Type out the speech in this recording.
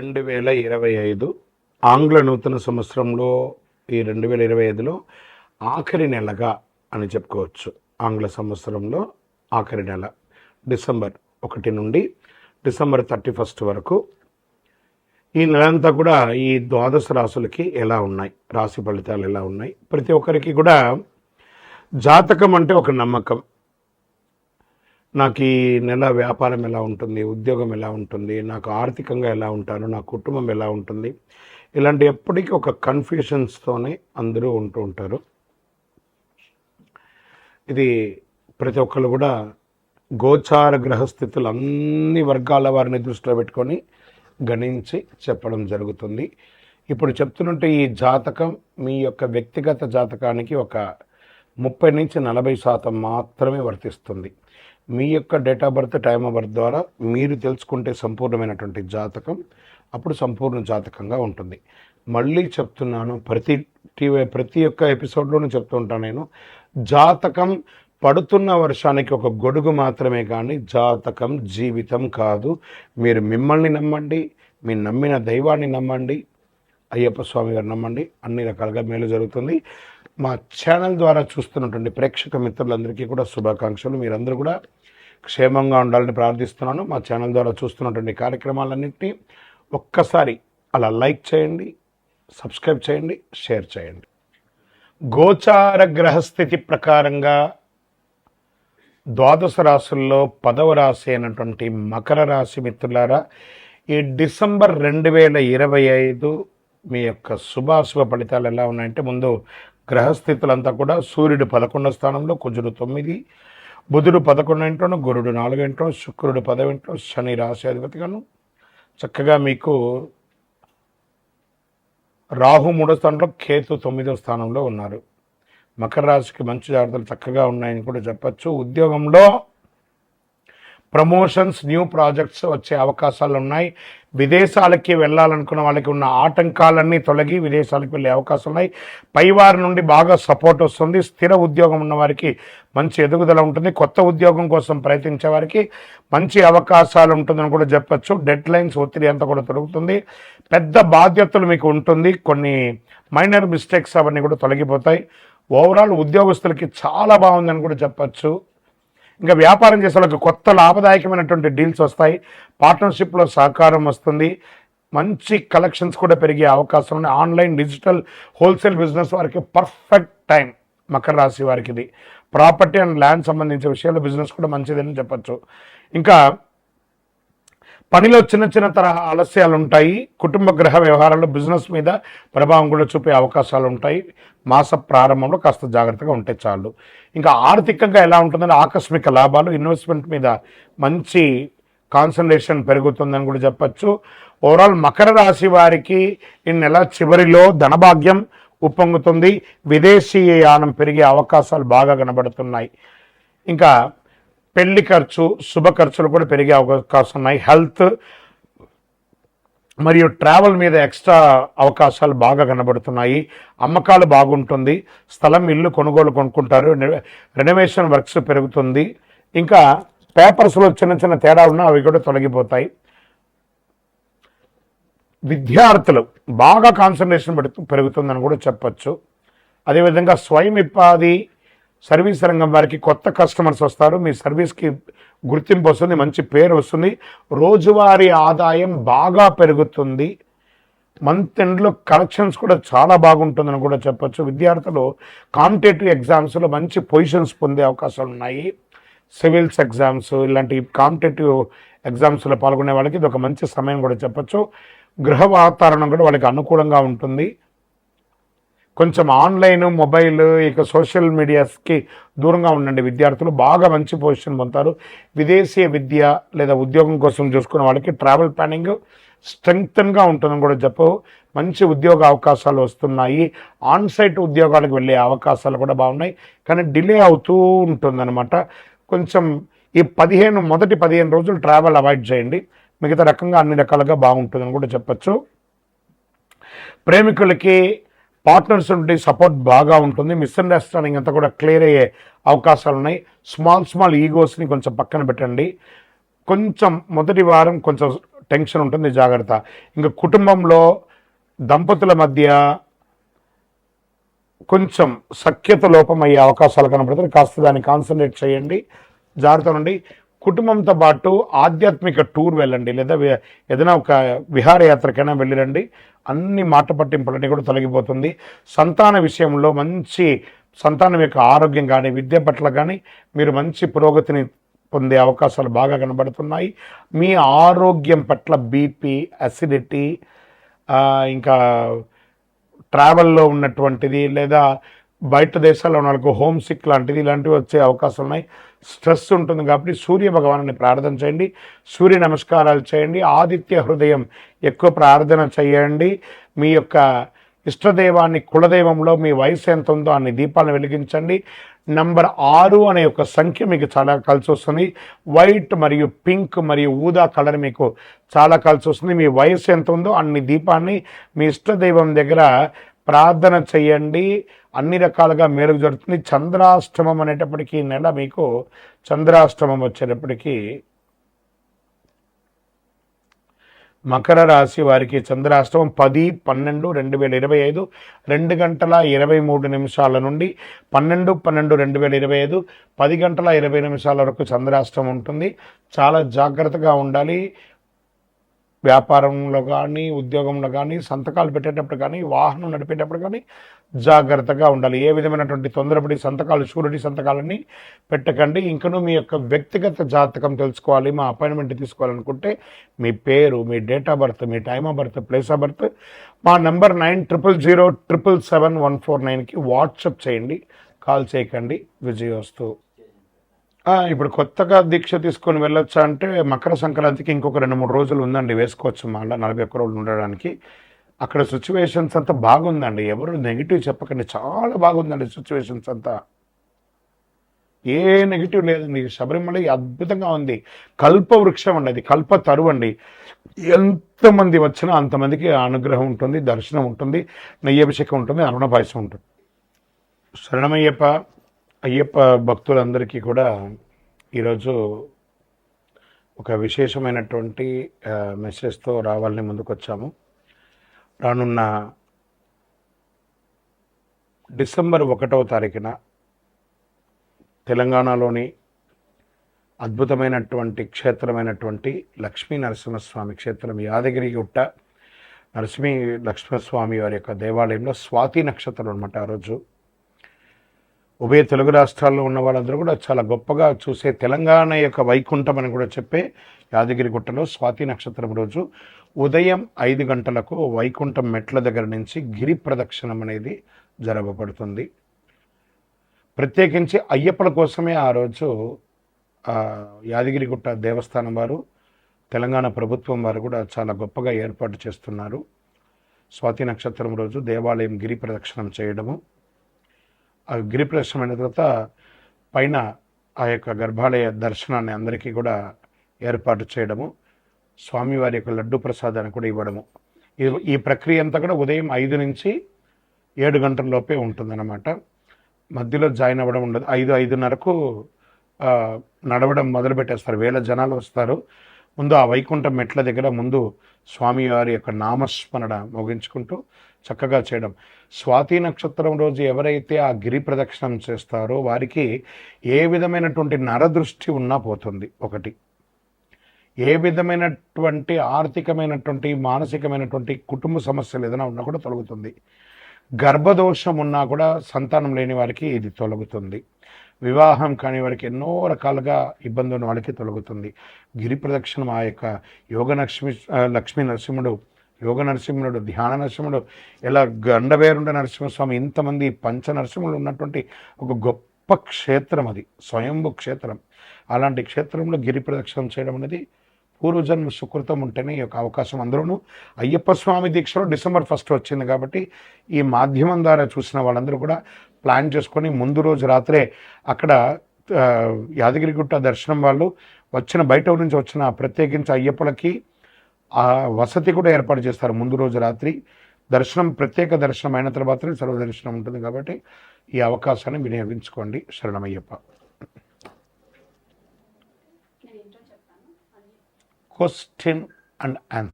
2025 ఆంగ్ల నూతన సంవత్సరంలో ఈ 2025లో ఆఖరి నెలగా అని చెప్పుకోవచ్చు. ఆంగ్ల సంవత్సరంలో ఆఖరి నెల డిసెంబర్ 1 నుండి డిసెంబర్ 31 వరకు ఈ నెలంతా కూడా ఈ ద్వాదశ రాశులకి ఎలా ఉన్నాయి, రాశి ఫలితాలు ఎలా ఉన్నాయి, ప్రతి ఒక్కరికి కూడా జాతకం అంటే ఒక నమ్మకం. నాకు ఈ నెల వ్యాపారం ఎలా ఉంటుంది, ఉద్యోగం ఎలా ఉంటుంది, నాకు ఆర్థికంగా ఎలా ఉంటాను, నా కుటుంబం ఎలా ఉంటుంది, ఇలాంటి ఎప్పటికీ ఒక కన్ఫ్యూషన్స్తోనే అందరూ ఉంటూ ఉంటారు. ఇది ప్రతి ఒక్కరు కూడా గోచార గ్రహస్థితులు అన్ని వర్గాల వారిని దృష్టిలో పెట్టుకొని గణించి చెప్పడం జరుగుతుంది. ఇప్పుడు చెప్తున్నట్టు ఈ జాతకం మీ యొక్క వ్యక్తిగత జాతకానికి ఒక 30 నుంచి 40% మాత్రమే వర్తిస్తుంది. మీ యొక్క date of birth, time of birth ద్వారా మీరు తెలుసుకుంటే సంపూర్ణమైనటువంటి జాతకం అప్పుడు సంపూర్ణ జాతకంగా ఉంటుంది. మళ్ళీ చెప్తున్నాను, ప్రతి ఒక్క ఎపిసోడ్లోనూ చెప్తూ ఉంటాను నేను, జాతకం పడుతున్న వర్షానికి ఒక గొడుగు మాత్రమే కానీ జాతకం జీవితం కాదు. మీరు మిమ్మల్ని నమ్మండి, మీ నమ్మిన దైవాన్ని నమ్మండి, అయ్యప్ప స్వామి గారు నమ్మండి, అన్ని రకాలుగా మేలు జరుగుతుంది. మా ఛానల్ ద్వారా చూస్తున్నటువంటి ప్రేక్షక మిత్రులందరికీ కూడా శుభాకాంక్షలు. మీరందరూ కూడా క్షేమంగా ఉండాలని ప్రార్థిస్తున్నాను. మా ఛానల్ ద్వారా చూస్తున్నటువంటి కార్యక్రమాలన్నింటినీ ఒక్కసారి అలా లైక్ చేయండి, సబ్స్క్రైబ్ చేయండి, షేర్ చేయండి. గోచార గ్రహస్థితి ప్రకారంగా ద్వాదశ రాశుల్లో 10వ రాశి అయినటువంటి మకర రాశి మిత్రులారా, ఈ డిసెంబర్ 2025 మీ యొక్క శుభాశుభ ఫలితాలు ఎలా ఉన్నాయంటే, ముందు గ్రహస్థితులంతా కూడా సూర్యుడు 11వ స్థానంలో, కుజుడు 9, బుధుడు 11 ఇంట్లోను, గురుడు 4 ఇంట్లో, శుక్రుడు 10 ఇంట్లో, శని రాశి అధిపతిగాను చక్కగా మీకు రాహు 3వ స్థానంలో, కేతు 9వ స్థానంలో ఉన్నారు. మకర రాశికి మంచి జాగ్రత్తలు చక్కగా ఉన్నాయని కూడా చెప్పచ్చు. ఉద్యోగంలో ప్రమోషన్స్, న్యూ ప్రాజెక్ట్స్ వచ్చే అవకాశాలు ఉన్నాయి. విదేశాలకి వెళ్ళాలనుకున్న వాళ్ళకి ఉన్న ఆటంకాలన్నీ తొలగి విదేశాలకు వెళ్ళే అవకాశాలు ఉన్నాయి. పైవారి నుండి బాగా సపోర్ట్ వస్తుంది. స్థిర ఉద్యోగం ఉన్న వారికి మంచి ఎదుగుదల ఉంటుంది. కొత్త ఉద్యోగం కోసం ప్రయత్నించే వారికి మంచి అవకాశాలు ఉంటుందని కూడా చెప్పచ్చు. డెడ్ లైన్స్ ఒత్తిడి అంతా కూడా తొలగుతుంది. పెద్ద బాధ్యతలు మీకు ఉంటుంది. కొన్ని మైనర్ మిస్టేక్స్ అవన్నీ కూడా తొలగిపోతాయి. ఓవరాల్ ఉద్యోగస్తులకి చాలా బాగుందని కూడా చెప్పచ్చు. ఇంకా వ్యాపారం చేసే వాళ్ళకి కొత్త లాభదాయకమైనటువంటి డీల్స్ వస్తాయి. పార్ట్నర్షిప్లో సహకారం వస్తుంది. మంచి కలెక్షన్స్ కూడా పెరిగే అవకాశం ఉంది. ఆన్లైన్, డిజిటల్, హోల్సేల్ బిజినెస్ వారికి పర్ఫెక్ట్ టైం. మకర రాశి వారికి ఇది ప్రాపర్టీ అండ్ ల్యాండ్ సంబంధించిన విషయాల్లో బిజినెస్ కూడా మంచిదని చెప్పచ్చు. ఇంకా పనిలో చిన్న చిన్న తరహా ఆలస్యాలు ఉంటాయి. కుటుంబ గ్రహ వ్యవహారాల్లో బిజినెస్ మీద ప్రభావం కూడా చూపే అవకాశాలు ఉంటాయి. మాస ప్రారంభంలో కాస్త జాగ్రత్తగా ఉంటే చాలు. ఇంకా ఆర్థికంగా ఎలా ఉంటుందంటే, ఆకస్మిక లాభాలు, ఇన్వెస్ట్మెంట్ మీద మంచి కాన్సన్ట్రేషన్ పెరుగుతుందని కూడా చెప్పచ్చు. ఓవరాల్ మకర రాశి వారికి ఈ నెల చివరిలో ధనభాగ్యం ఉప్పొంగుతుంది. విదేశీయ యానం పెరిగే అవకాశాలు బాగా కనబడుతున్నాయి. ఇంకా పెళ్లి ఖర్చు, శుభ ఖర్చులు కూడా పెరిగే అవకాశం ఉన్నాయి. హెల్త్ మరియు ట్రావెల్ మీద ఎక్స్ట్రా అవకాశాలు బాగా కనబడుతున్నాయి. అమ్మకాలు బాగుంటుంది. స్థలం, ఇల్లు కొనుక్కుంటారు. రెనోవేషన్ వర్క్స్ పెరుగుతుంది. ఇంకా పేపర్స్లో చిన్న చిన్న తేడా ఉన్నా అవి కూడా తొలగిపోతాయి. విద్యార్థులు బాగా కాన్సన్ట్రేషన్ పెరుగుతుందని కూడా చెప్పచ్చు. అదేవిధంగా స్వయం ఉపాధి, సర్వీస్ రంగం వారికి కొత్త కస్టమర్స్ వస్తారు. మీ సర్వీస్కి గుర్తింపు వస్తుంది, మంచి పేరు వస్తుంది. రోజువారీ ఆదాయం బాగా పెరుగుతుంది. మంత్ ఎండ్లో కలెక్షన్స్ కూడా చాలా బాగుంటుందని కూడా చెప్పచ్చు. విద్యార్థులు కాంపిటేటివ్ ఎగ్జామ్స్లో మంచి పొజిషన్స్ పొందే అవకాశాలు ఉన్నాయి. సివిల్స్ ఎగ్జామ్స్, ఇలాంటి కాంపిటేటివ్ ఎగ్జామ్స్లో పాల్గొనే వాళ్ళకి ఇది ఒక మంచి సమయం కూడా చెప్పచ్చు. గృహ వాతావరణం కూడా వాళ్ళకి అనుకూలంగా ఉంటుంది. కొంచెం ఆన్లైన్, మొబైల్, ఇక సోషల్ మీడియాస్కి దూరంగా ఉండండి. విద్యార్థులు బాగా మంచి పొజిషన్ పొందుతారు. విదేశీయ విద్య లేదా ఉద్యోగం కోసం చూసుకునే వాళ్ళకి ట్రావెల్ ప్లానింగ్ స్ట్రెంగ్తన్గా ఉంటుందని కూడా చెప్పు. మంచి ఉద్యోగ అవకాశాలు వస్తున్నాయి. ఆన్సైట్ ఉద్యోగాలకు వెళ్ళే అవకాశాలు కూడా బాగున్నాయి, కానీ డిలే అవుతూ ఉంటుందన్నమాట. కొంచెం ఈ మొదటి 15 రోజులు ట్రావెల్ అవాయిడ్ చేయండి. మిగతా రకంగా అన్ని రకాలుగా బాగుంటుందని కూడా చెప్పచ్చు. ప్రేమికులకి పార్ట్నర్స్ నుండి సపోర్ట్ బాగా ఉంటుంది. మిస్అండర్స్టాండింగ్ అంతా కూడా క్లియర్ అయ్యే అవకాశాలు ఉన్నాయి. స్మాల్ ఈగోస్ని కొంచెం పక్కన పెట్టండి. కొంచెం మొదటి వారం కొంచెం టెన్షన్ ఉంటుంది, జాగ్రత్త. ఇంకా కుటుంబంలో దంపతుల మధ్య కొంచెం సఖ్యత లోపం అయ్యే అవకాశాలు కనబడుతుంది. కాస్త దాన్ని కాన్సన్ట్రేట్ చేయండి, జాగ్రత్త నుండి. కుటుంబంతో పాటు ఆధ్యాత్మిక టూర్ వెళ్ళండి, లేదా ఏదైనా ఒక విహారయాత్రకైనా వెళ్ళిరండి. అన్ని మాట పట్టింపులన్నీ కూడా తొలగిపోతుంది. సంతాన విషయంలో మంచి సంతానం యొక్క ఆరోగ్యం కానీ విద్య పట్ల కానీ మీరు మంచి పురోగతిని పొందే అవకాశాలు బాగా కనబడుతున్నాయి. మీ ఆరోగ్యం పట్ల బీపీ, అసిడిటీ, ఇంకా ట్రావెల్లో ఉన్నటువంటిది, లేదా బయట దేశాల్లో ఉన్న వాళ్ళకు హోమ్ సిక్ లాంటిది ఇలాంటివి వచ్చే అవకాశాలు ఉన్నాయి. స్ట్రెస్ ఉంటుంది కాబట్టి సూర్య భగవాన్ని ప్రార్థన చేయండి, సూర్య నమస్కారాలు చేయండి, ఆదిత్య హృదయం ఎక్కువ ప్రార్థన చేయండి. మీ యొక్క ఇష్టదైవాన్ని, కులదైవంలో మీ వయసు ఎంత ఉందో అన్ని దీపాలను వెలిగించండి. నంబర్ 6 అనే ఒక సంఖ్య మీకు చాలా కలిసి వస్తుంది. వైట్ మరియు పింక్ మరియు ఊదా కలర్ మీకు చాలా కలిసి వస్తుంది. మీ వయసు ఎంత ఉందో అన్ని దీపాన్ని మీ ఇష్టదైవం దగ్గర ప్రార్థన చేయండి. అన్ని రకాలుగా మేలు జరుగుతుంది. చంద్రాష్టమం అనేటప్పటికీ నెల మీకు చంద్రాష్టమం వచ్చేటప్పటికీ మకర రాశి వారికి చంద్రాష్టమం 10-12-2025 2:23 నుండి 12-12-2025 10:20 వరకు చంద్రాష్టమం ఉంటుంది. చాలా జాగ్రత్తగా ఉండాలి. వ్యాపారంలో కానీ, ఉద్యోగంలో కానీ, సంతకాలు పెట్టేటప్పుడు కానీ, వాహనం నడిపేటప్పుడు కానీ జాగ్రత్తగా ఉండాలి. ఏ విధమైనటువంటి తొందరపడి సంతకాలు, షూరిటీ సంతకాలన్నీ పెట్టకండి. ఇంకనూ మీ యొక్క వ్యక్తిగత జాతకం తెలుసుకోవాలి, మా అపాయింట్మెంట్ తీసుకోవాలనుకుంటే మీ పేరు, మీ డేట్ ఆఫ్ బర్త్, మీ time of birth, place of birth మా నంబర్ 9007777149కి వాట్సాప్ చేయండి, కాల్ చేయకండి. విజయోస్తు. ఇప్పుడు కొత్తగా దీక్ష తీసుకొని వెళ్ళొచ్చా అంటే మకర సంక్రాంతికి ఇంకొక 2-3 రోజులు ఉందండి, వేసుకోవచ్చు. మళ్ళీ 41 రోజులు ఉండడానికి. అక్కడ సిచ్యువేషన్స్ అంతా బాగుందండి, ఎవరు నెగిటివ్ చెప్పకండి, చాలా బాగుందండి సిచ్యువేషన్స్ అంతా, ఏ నెగిటివ్ లేదండి. శబరిమల అద్భుతంగా ఉంది. కల్పవృక్షం అండి, అది కల్ప తరువు అండి. ఎంతమంది వచ్చినా అంతమందికి అనుగ్రహం ఉంటుంది, దర్శనం ఉంటుంది, నెయ్యభిషేకం ఉంటుంది, అరుణ పాయసం ఉంటుంది. శరణమయ్యప్ప. అయ్యప్ప భక్తులందరికీ కూడా ఈరోజు ఒక విశేషమైనటువంటి మెసేజ్తో రావాలని ముందుకు వచ్చాము. రానున్న డిసెంబర్ 1వ తారీఖున తెలంగాణలోని అద్భుతమైనటువంటి క్షేత్రమైనటువంటి లక్ష్మీ నరసింహస్వామి క్షేత్రం యాదగిరిగుట్ట లక్ష్మీనరసింహస్వామి వారి యొక్క దేవాలయంలో స్వాతి నక్షత్రం అనమాట. ఆ రోజు ఉభయ తెలుగు రాష్ట్రాల్లో ఉన్న వాళ్ళందరూ కూడా చాలా గొప్పగా చూసే తెలంగాణ యొక్క వైకుంఠం అని కూడా చెప్పే యాదగిరిగుట్టలో స్వాతి నక్షత్రం రోజు ఉదయం 5 గంటలకు వైకుంఠం మెట్ల దగ్గర నుంచి గిరి ప్రదక్షిణం అనేది జరగబడుతుంది. ప్రత్యేకించి అయ్యప్పల కోసమే ఆ రోజు యాదగిరిగుట్ట దేవస్థానం వారు, తెలంగాణ ప్రభుత్వం వారు కూడా చాలా గొప్పగా ఏర్పాటు చేస్తున్నారు. స్వాతి నక్షత్రం రోజు దేవాలయం గిరి ప్రదక్షిణం చేయడము, ఆ గిరి ప్రదక్షిణం అయిన తర్వాత పైన ఆ యొక్క గర్భాలయ దర్శనాన్ని అందరికీ కూడా ఏర్పాటు చేయడము, స్వామివారి యొక్క లడ్డు ప్రసాదాన్ని కూడా ఇవ్వడము. ఈ ప్రక్రియ అంతా కూడా ఉదయం 5 నుంచి 7 గంటల లోపే ఉంటుందన్నమాట. మధ్యలో జాయిన్ అవ్వడం ఉండదు. 5-5:30కు నడవడం మొదలు పెట్టేస్తారు. వేల జనాలు వస్తారు. ముందు ఆ వైకుంఠం మెట్ల దగ్గర ముందు స్వామివారి యొక్క నామస్మరణ మోగించుకుంటూ చక్కగా చేయడం. స్వాతి నక్షత్రం రోజు ఎవరైతే ఆ గిరి ప్రదక్షిణం చేస్తారో వారికి ఏ విధమైనటువంటి నరదృష్టి ఉన్నా పోతుంది. ఒకటి, ఏ విధమైనటువంటి ఆర్థికమైనటువంటి మానసికమైనటువంటి కుటుంబ సమస్యలు ఏదైనా ఉన్నా కూడా తొలగుతుంది. గర్భదోషం ఉన్నా కూడా సంతానం లేని వారికి ఇది తొలగుతుంది. వివాహం కాని వారికి ఎన్నో రకాలుగా ఇబ్బంది ఉన్న వాళ్ళకి తొలగుతుంది. గిరి ప్రదక్షిణం ఆ యొక్క లక్ష్మీ నరసింహుడు, యోగ నరసింహుడు, ధ్యాన నరసింహుడు, ఇలా గండవేరుండ నరసింహస్వామి, ఇంతమంది పంచ నరసింహులు ఉన్నటువంటి ఒక గొప్ప క్షేత్రం అది, స్వయంభు క్షేత్రం. అలాంటి క్షేత్రంలో గిరి ప్రదక్షిణం చేయడం అనేది పూర్వజన్మ సుకృతం ఉంటేనే ఈ యొక్క అవకాశం. అందులోనూ అయ్యప్ప స్వామి దీక్షలో December 1 వచ్చింది కాబట్టి ఈ మాధ్యమం ద్వారా చూసిన వాళ్ళందరూ కూడా ప్లాన్ చేసుకొని ముందు రోజు రాత్రే అక్కడ యాదగిరిగుట్ట దర్శనం వాళ్ళు బయట నుంచి వచ్చిన ప్రత్యేకించి అయ్యప్పలకి ఆ వసతి కూడా ఏర్పాటు చేస్తారు. ముందు రోజు రాత్రి దర్శనం, ప్రత్యేక దర్శనం అయిన తర్వాతనే సర్వదర్శనం ఉంటుంది కాబట్టి ఈ అవకాశాన్ని వినియోగించుకోండి. శరణమయ్యప్ప. Question and answer.